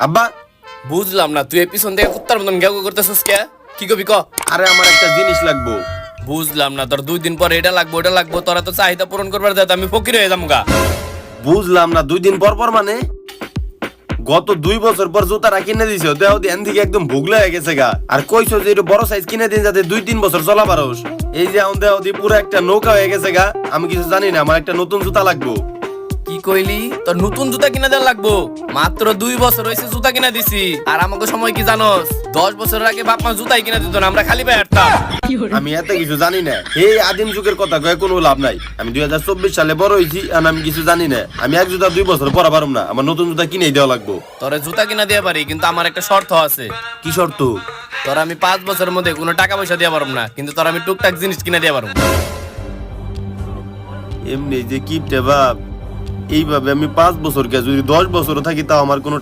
আব্বা, বুঝলাম না, তুই এই পিছন থেকে কুত্তার মতন গেউ করতেছিস কে? কি কবি ক? আরে আমার একটা জিনিস লাগবো। বুঝলাম না, তোর 2 দিন পরে এটা লাগবো ওটা লাগবো, তোরা তো চাহিদা পূরণ করবার দেয়, আমি ফকির হয়ে যাবো গা। বুঝলাম না, 2 দিন পর পর মানে গত 2 বছর পর জুতাটা কিনে দিছো, দেহ ধ্যান থেকে একদম ভুগলে হয়ে গেছে গা। আর কইছো যে একটু বড় সাইজ কিনে দিন যাতে 2-3 বছর চলা পারোস। এই যে এখন দেহ দি পুরো একটা নৌকা হয়ে গেছে গা। আমি কিছু জানি না, আমার একটা নতুন জুতা লাগবো। কি কইলি? তোর নতুন জুতা কিনা দেওয়া লাগবো? মাত্র 2 বছর হয়েছে জুতা কিনা দিছি, আর আমাকে সময় কি জানোস? 10 বছরের আগে বাপ মা জুতাই কিনা দিত না, আমরা খালি পায়ে হাঁটতাম। আমি এত কিছু জানি না, এই আদিম যুগের কথা কয়ে কোনো লাভ নাই। আমি 2024 সালে বড় হয়েছি আর আমি কিছু জানি না। আমি এক জুতা 2 বছর পরা পারুম না, আমার নতুন জুতা কিনেই দেওয়া লাগবো। তোরে জুতা কিনা দিয়ে পারি, কিন্তু আমার একটা শর্ত আছে। কি শর্ত? তোর আমি 5 বছরের মধ্যে কোনো টাকা পয়সা দিয়ে পারব না, কিন্তু তোর আমি টুকটাক জিনিস কিনা দিয়ে পারব। এমনি যে কিপটে বাপ, এইভাবে আমি 5 বছর কে যদি 10 বছরও থাকি তাও আমার কোনো